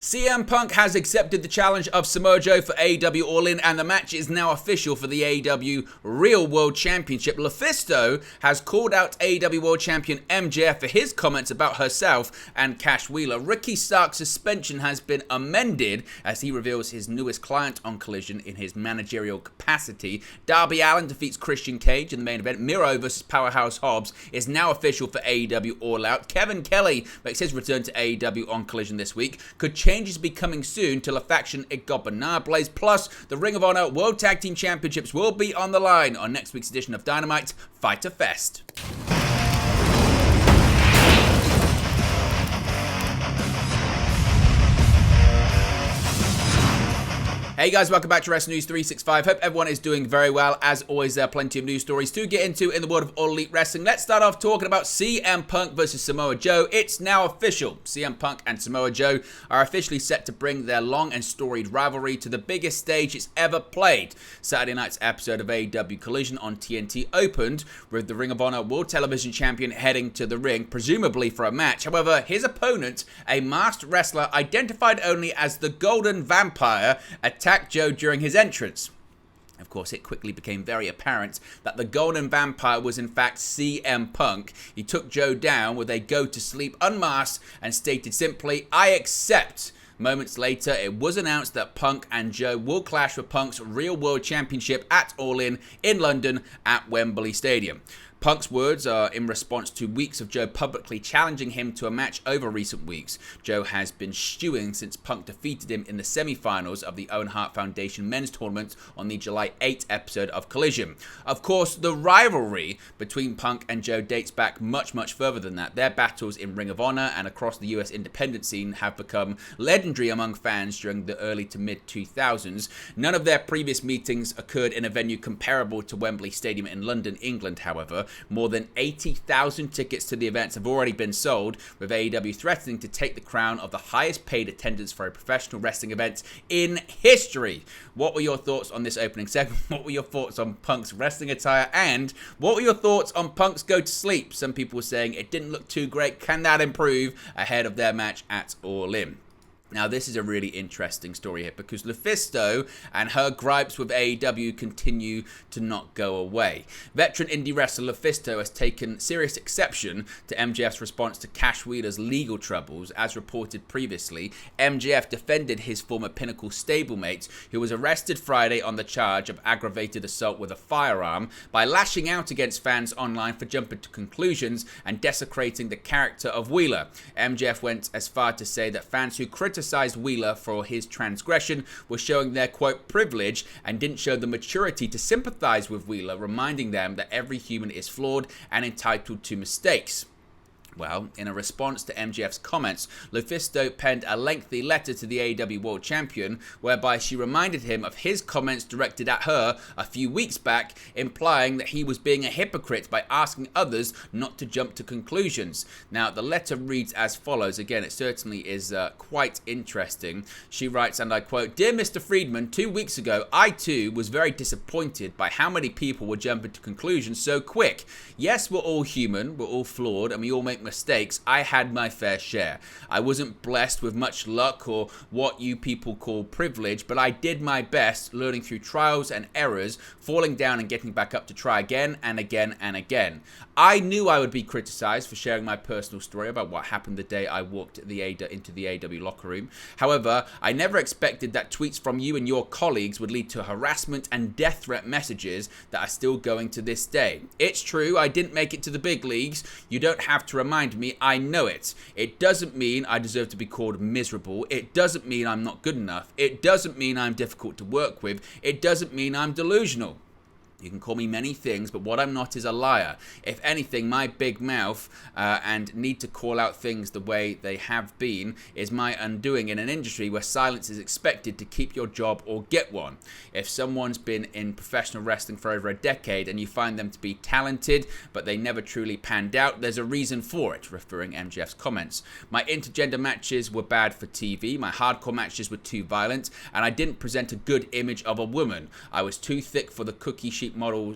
CM Punk has accepted the challenge of Samoa Joe for AEW All In, and the match is now official for the AEW Real World Championship. LuFisto has called out AEW World Champion MJF for his comments about herself and Cash Wheeler. Ricky Stark's suspension has been amended as he reveals his newest client on Collision in his managerial capacity. Darby Allin defeats Christian Cage in the main event. Miro vs. Powerhouse Hobbs is now official for AEW All Out. Kevin Kelly makes his return to AEW on Collision this week. Could changes be coming soon to La Faction Igobana Blaze. Plus, the Ring of Honor World Tag Team Championships will be on the line on next week's edition of Dynamite Fighter Fest. Hey guys, welcome back to Wrestling News 365. Hope everyone is doing very well. As always, there are plenty of news stories to get into in the world of All Elite Wrestling. Let's start off talking about CM Punk versus Samoa Joe. It's now official. CM Punk and Samoa Joe are officially set to bring their long and storied rivalry to the biggest stage it's ever played. Saturday night's episode of AEW Collision on TNT opened with the Ring of Honor World Television Champion heading to the ring, presumably for a match. However, his opponent, a masked wrestler identified only as the Golden Vampire, attacked Joe during his entrance. Of course, it quickly became very apparent that the Golden Vampire was in fact CM Punk. He took Joe down with a go to sleep unmasked and stated simply, "I accept." Moments later, it was announced that Punk and Joe will clash for Punk's Real World Championship at All In London at Wembley Stadium. Punk's words are in response to weeks of Joe publicly challenging him to a match over recent weeks. Joe has been stewing since Punk defeated him in the semi-finals of the Owen Hart Foundation men's tournament on the July 8 episode of Collision. Of course, the rivalry between Punk and Joe dates back much further than that. Their battles in Ring of Honor and across the US independent scene have become legendary among fans during the early to mid 2000s. None of their previous meetings occurred in a venue comparable to Wembley Stadium in London, England, however. More than 80,000 tickets to the events have already been sold, with AEW threatening to take the crown of the highest paid attendance for a professional wrestling event in history. What were your thoughts on this opening segment? What were your thoughts on Punk's wrestling attire? And what were your thoughts on Punk's go to sleep? Some people were saying it didn't look too great. Can that improve ahead of their match at All In? Now, this is a really interesting story here because LuFisto and her gripes with AEW continue to not go away. Veteran indie wrestler LuFisto has taken serious exception to MJF's response to Cash Wheeler's legal troubles. As reported previously, MJF defended his former Pinnacle stablemate, who was arrested Friday on the charge of aggravated assault with a firearm, by lashing out against fans online for jumping to conclusions and desecrating the character of Wheeler. MJF went as far to say that fans who criticized Wheeler for his transgression were showing their, quote, privilege and didn't show the maturity to sympathize with Wheeler, reminding them that every human is flawed and entitled to mistakes. Well, in a response to MJF's comments, LuFisto penned a lengthy letter to the AEW World Champion whereby she reminded him of his comments directed at her a few weeks back, implying that he was being a hypocrite by asking others not to jump to conclusions. Now, the letter reads as follows. Again, it certainly is quite interesting. She writes, and I quote, "Dear Mr. Friedman, 2 weeks ago, I too was very disappointed by how many people were jumping to conclusions so quick. Yes, we're all human, we're all flawed, and we all make mistakes. I had my fair share. I wasn't blessed with much luck or what you people call privilege, but I did my best, learning through trials and errors, falling down and getting back up to try again and again and again. I knew I would be criticized for sharing my personal story about what happened the day I walked into the AEW locker room. However, I never expected that tweets from you and your colleagues would lead to harassment and death threat messages that are still going to this day. It's true, I didn't make it to the big leagues. You don't have to remind me, I know it. It doesn't mean I deserve to be called miserable. It doesn't mean I'm not good enough. It doesn't mean I'm difficult to work with. It doesn't mean I'm delusional. You can call me many things, but what I'm not is a liar. If anything, my big mouth and need to call out things the way they have been is my undoing in an industry where silence is expected to keep your job or get one. If someone's been in professional wrestling for over a decade and you find them to be talented, but they never truly panned out, there's a reason for it," referring MJF's comments. "My intergender matches were bad for TV, my hardcore matches were too violent, and I didn't present a good image of a woman. I was too thick for the cookie sheet sheep model,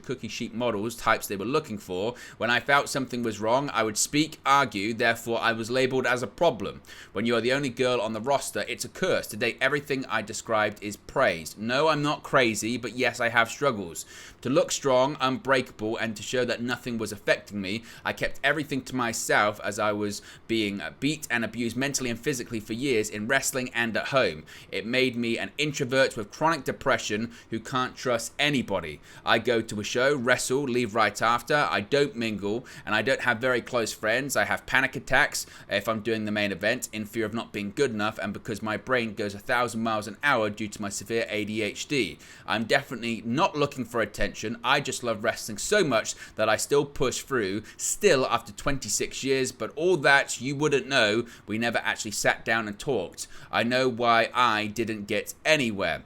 cookie sheep models types they were looking for. When I felt something was wrong, I would speak, argue, therefore I was labeled as a problem. When you are the only girl on the roster, it's a curse. Today, everything I described is praised. No, I'm not crazy, but yes, I have struggles. To look strong, unbreakable, and to show that nothing was affecting me, I kept everything to myself as I was being beat and abused mentally and physically for years in wrestling and at home. It made me an introvert with chronic depression who can't trust anybody. I go to a show, wrestle, leave right after. I don't mingle, and I don't have very close friends. I have panic attacks if I'm doing the main event in fear of not being good enough and because my brain goes 1,000 miles an hour due to my severe ADHD. I'm definitely not looking for attention. I just love wrestling so much that I still push through, still after 26 years, but all that you wouldn't know. We never actually sat down and talked. I know why I didn't get anywhere.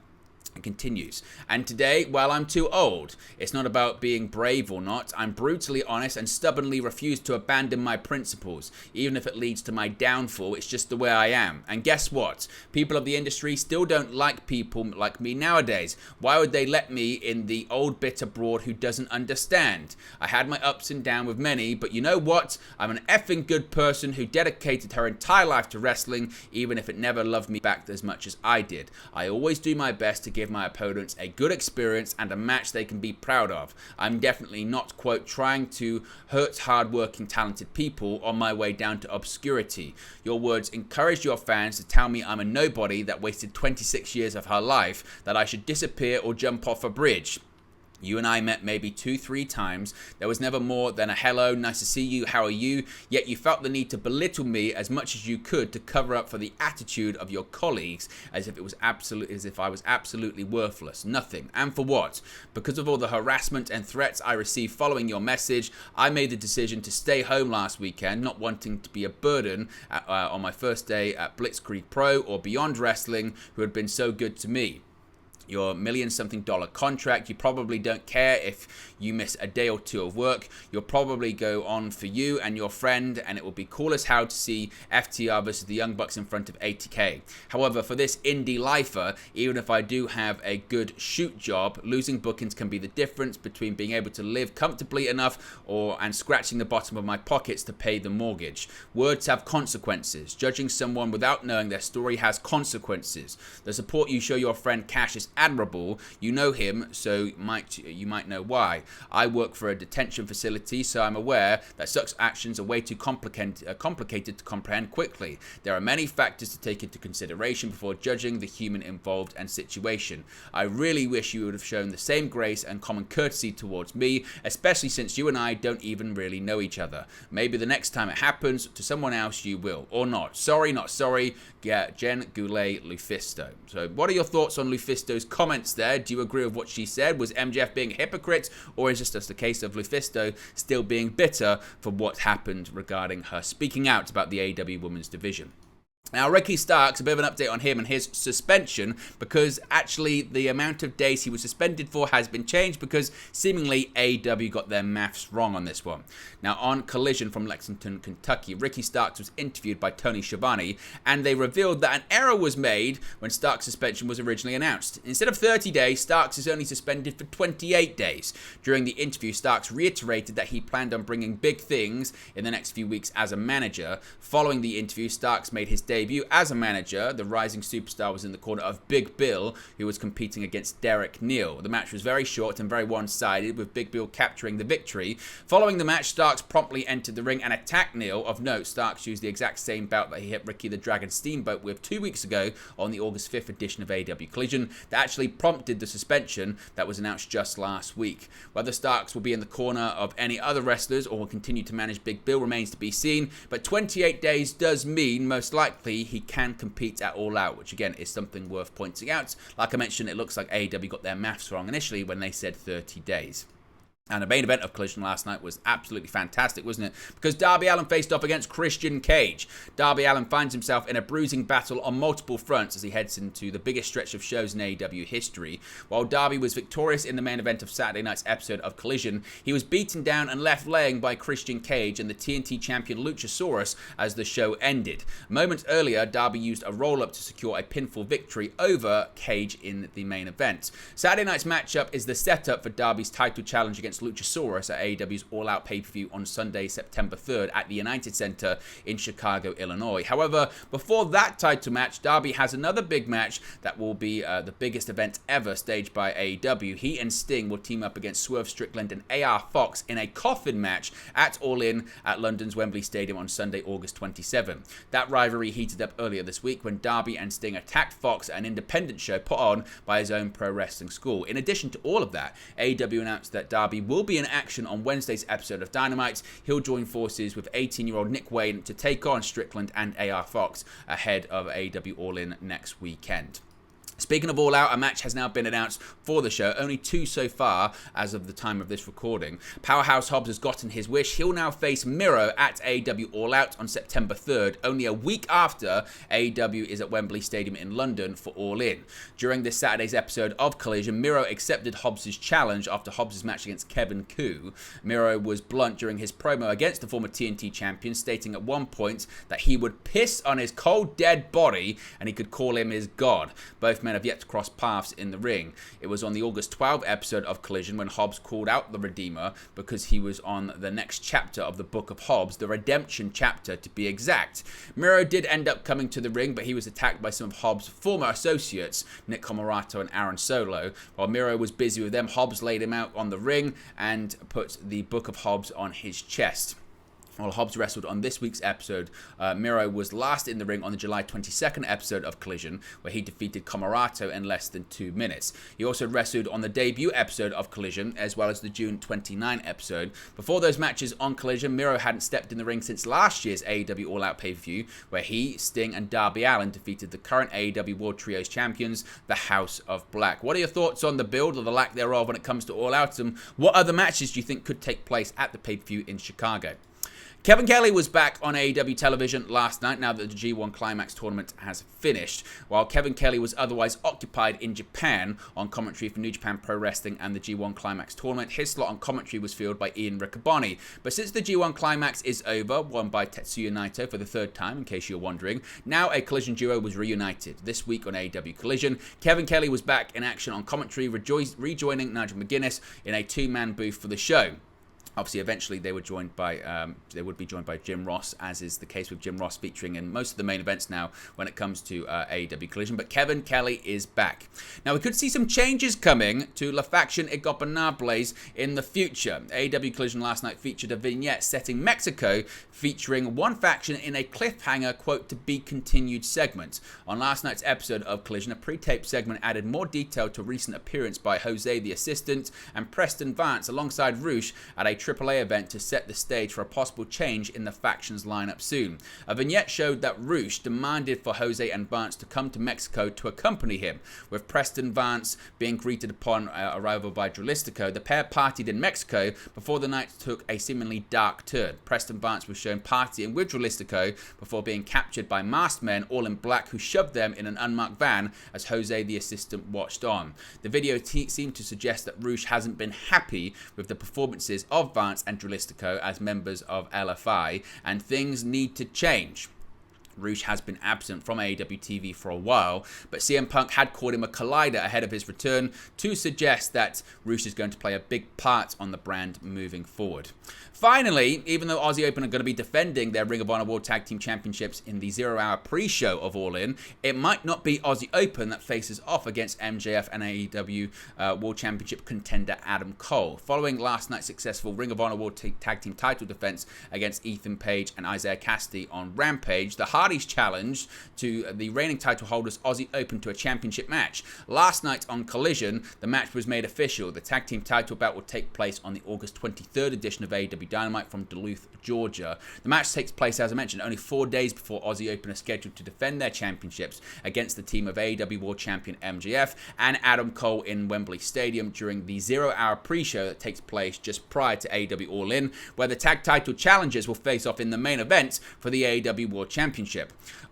It continues. And today, while I'm too old, it's not about being brave or not. I'm brutally honest and stubbornly refuse to abandon my principles, even if it leads to my downfall. It's just the way I am. And guess what? People of the industry still don't like people like me nowadays. Why would they let me in, the old bitter broad who doesn't understand? I had my ups and downs with many, but you know what? I'm an effing good person who dedicated her entire life to wrestling, even if it never loved me back as much as I did. I always do my best to give my opponents a good experience and a match they can be proud of. I'm definitely not, quote, trying to hurt hard-working, talented people on my way down to obscurity. Your words encouraged your fans to tell me I'm a nobody that wasted 26 years of her life, that I should disappear or jump off a bridge. You and I met maybe 2-3 times. There was never more than a hello, nice to see you, how are you? Yet you felt the need to belittle me as much as you could to cover up for the attitude of your colleagues, as if I was absolutely worthless. Nothing. And for what? Because of all the harassment and threats I received following your message, I made the decision to stay home last weekend, not wanting to be a burden on my first day at Blitzkrieg Pro or Beyond Wrestling, who had been so good to me. Your $1,000,000-something contract, you probably don't care if you miss a day or two of work. You'll probably go on for you and your friend, and it will be cool as hell to see FTR versus the Young Bucks in front of 80K. However, for this indie lifer, even if I do have a good shoot job, losing bookings can be the difference between being able to live comfortably enough and scratching the bottom of my pockets to pay the mortgage. Words have consequences. Judging someone without knowing their story has consequences. The support you show your friend Cash is admirable. You know him, so you might know why. I work for a detention facility, so I'm aware that such actions are way too complicated to comprehend quickly. There are many factors to take into consideration before judging the human involved and situation. I really wish you would have shown the same grace and common courtesy towards me, especially since you and I don't even really know each other. Maybe the next time it happens to someone else you will, or not. Sorry, not sorry. Jen Goulet, LuFisto. So what are your thoughts on LuFisto's comments there? Do you agree with what she said? Was MJF being a hypocrite, or is this just a case of LuFisto still being bitter for what happened regarding her speaking out about the AEW Women's Division? Now, Ricky Starks, a bit of an update on him and his suspension, because actually the amount of days he was suspended for has been changed because seemingly AEW got their maths wrong on this one. Now, on Collision from Lexington, Kentucky, Ricky Starks was interviewed by Tony Schiavone, and they revealed that an error was made when Starks' suspension was originally announced. Instead of 30 days, Starks is only suspended for 28 days. During the interview, Starks reiterated that he planned on bringing big things in the next few weeks as a manager. Following the interview, Starks made his debut as a manager. The rising superstar was in the corner of Big Bill, who was competing against Derek Neal. The match was very short and very one-sided, with Big Bill capturing the victory. Following the match, Starks promptly entered the ring and attacked Neal. Of note, Starks used the exact same belt that he hit Ricky the Dragon Steamboat with 2 weeks ago on the August 5th edition of AEW Collision that actually prompted the suspension that was announced just last week. Whether Starks will be in the corner of any other wrestlers or will continue to manage Big Bill remains to be seen, but 28 days does mean most likely he can compete at All Out, which again is something worth pointing out. Like I mentioned, it looks like AEW got their maths wrong initially when they said 30 days. And the main event of Collision last night was absolutely fantastic, wasn't it? Because Darby Allin faced off against Christian Cage. Darby Allin finds himself in a bruising battle on multiple fronts as he heads into the biggest stretch of shows in AEW history. While Darby was victorious in the main event of Saturday night's episode of Collision, he was beaten down and left laying by Christian Cage and the TNT champion Luchasaurus as the show ended. Moments earlier, Darby used a roll-up to secure a pinfall victory over Cage in the main event. Saturday night's matchup is the setup for Darby's title challenge against Luchasaurus at AEW's All Out pay-per-view on Sunday, September 3rd at the United Center in Chicago, Illinois. However, before that title match, Darby has another big match that will be the biggest event ever staged by AEW. He and Sting will team up against Swerve Strickland and AR Fox in a coffin match at All In at London's Wembley Stadium on Sunday, August 27. That rivalry heated up earlier this week when Darby and Sting attacked Fox at an independent show put on by his own pro wrestling school. In addition to all of that, AEW announced that Darby will be in action on Wednesday's episode of Dynamite. He'll join forces with 18-year-old Nick Wayne to take on Strickland and AR Fox ahead of AEW All In next weekend. Speaking of All Out, a match has now been announced for the show, only 2 so far as of the time of this recording. Powerhouse Hobbs has gotten his wish. He'll now face Miro at AEW All Out on September 3rd, only a week after AEW is at Wembley Stadium in London for All In. During this Saturday's episode of Collision, Miro accepted Hobbs' challenge after Hobbs' match against Kevin Koo. Miro was blunt during his promo against the former TNT champion, stating at one point that he would piss on his cold dead body and he could call him his god. Both men have yet to cross paths in the ring. It was on the August 12 episode of Collision when Hobbs called out the Redeemer because he was on the next chapter of the Book of Hobbs, the Redemption chapter to be exact. Miro did end up coming to the ring, but he was attacked by some of Hobbs' former associates, Nick Comoroto and Aaron Solo. While Miro was busy with them, Hobbs laid him out on the ring and put the Book of Hobbs on his chest. While Hobbs wrestled on this week's episode, Miro was last in the ring on the July 22nd episode of Collision, where he defeated Comoroto in less than 2 minutes. He also wrestled on the debut episode of Collision, as well as the June 29 episode. Before those matches on Collision, Miro hadn't stepped in the ring since last year's AEW All Out pay-per-view, where he, Sting, and Darby Allin defeated the current AEW World Trios champions, the House of Black. What are your thoughts on the build, or the lack thereof, when it comes to All Out, and what other matches do you think could take place at the pay-per-view in Chicago? Kevin Kelly was back on AEW television last night now that the G1 Climax tournament has finished. While Kevin Kelly was otherwise occupied in Japan on commentary for New Japan Pro Wrestling and the G1 Climax tournament, his slot on commentary was filled by Ian Riccaboni. But since the G1 Climax is over, won by Tetsuya Naito for the 3rd time, in case you're wondering, now a Collision duo was reunited. This week on AEW Collision, Kevin Kelly was back in action on commentary, rejoining Nigel McGuinness in a 2-man booth for the show. Obviously, eventually they would be joined by Jim Ross, as is the case with Jim Ross featuring in most of the main events now when it comes to AEW Collision. But Kevin Kelly is back. Now, we could see some changes coming to La Faction Ingobernables in the future. AEW Collision last night featured a vignette setting Mexico, featuring one faction in a cliffhanger, quote, to be continued segment. On last night's episode of Collision, a pre-taped segment added more detail to a recent appearance by Jose the Assistant and Preston Vance alongside Roosh at a AAA event to set the stage for a possible change in the faction's lineup soon. A vignette showed that Roosh demanded for Jose and Vance to come to Mexico to accompany him. With Preston Vance being greeted upon arrival by Dralistico, the pair partied in Mexico before the night took a seemingly dark turn. Preston Vance was shown partying with Dralistico before being captured by masked men all in black who shoved them in an unmarked van as Jose the Assistant watched on. The video seemed to suggest that Roosh hasn't been happy with the performances of Vance and Dralistico as members of LFI, and things need to change. Roosh has been absent from AEW TV for a while, but CM Punk had called him a collider ahead of his return to suggest that Roosh is going to play a big part on the brand moving forward. Finally, even though Aussie Open are going to be defending their Ring of Honor World Tag Team Championships in the 0-hour pre-show of All In, it might not be Aussie Open that faces off against MJF and AEW World Championship contender Adam Cole. Following last night's successful Ring of Honor World Tag Team title defense against Ethan Page and Isaiah Cassidy on Rampage, the Hard Hardys challenged to the reigning title holders Aussie Open to a championship match. Last night on Collision, the match was made official. The tag team title bout will take place on the August 23rd edition of AEW Dynamite from Duluth, Georgia. The match takes place, as I mentioned, only 4 days before Aussie Open are scheduled to defend their championships against the team of AEW World Champion MJF and Adam Cole in Wembley Stadium during the 0-hour pre-show that takes place just prior to AEW All In, where the tag title challengers will face off in the main event for the AEW World Championship.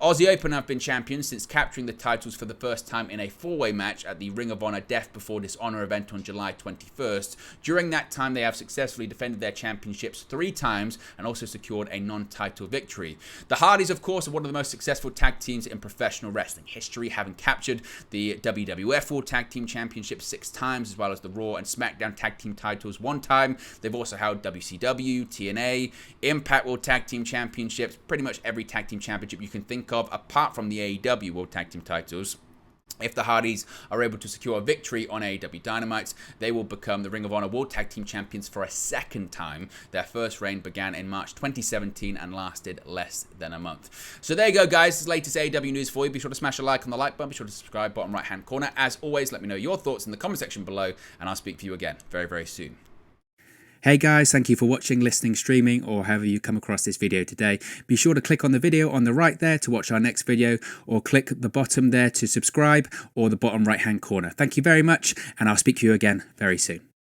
Aussie Open have been champions since capturing the titles for the first time in a 4-way match at the Ring of Honor Death Before Dishonor event on July 21st. During that time, they have successfully defended their championships 3 times and also secured a non-title victory. The Hardys, of course, are one of the most successful tag teams in professional wrestling history, having captured the WWF World Tag Team Championship 6 times, as well as the Raw and SmackDown Tag Team titles 1 time. They've also held WCW, TNA, Impact World Tag Team Championships, pretty much every tag team championship you can think of, apart from the AEW World Tag Team titles. If the Hardys are able to secure a victory on AEW Dynamite, they will become the Ring of Honor World Tag Team Champions for a 2nd time. Their first reign began in March 2017 and lasted less than a month. So there you go, guys. This is the latest AEW news for you. Be sure to smash a like on the like button. Be sure to subscribe, bottom right-hand corner. As always, let me know your thoughts in the comment section below, and I'll speak to you again very, very soon. Hey guys, thank you for watching, listening, streaming, or however you come across this video today. Be sure to click on the video on the right there to watch our next video, or click the bottom there to subscribe, or the bottom right hand corner. Thank you very much, and I'll speak to you again very soon.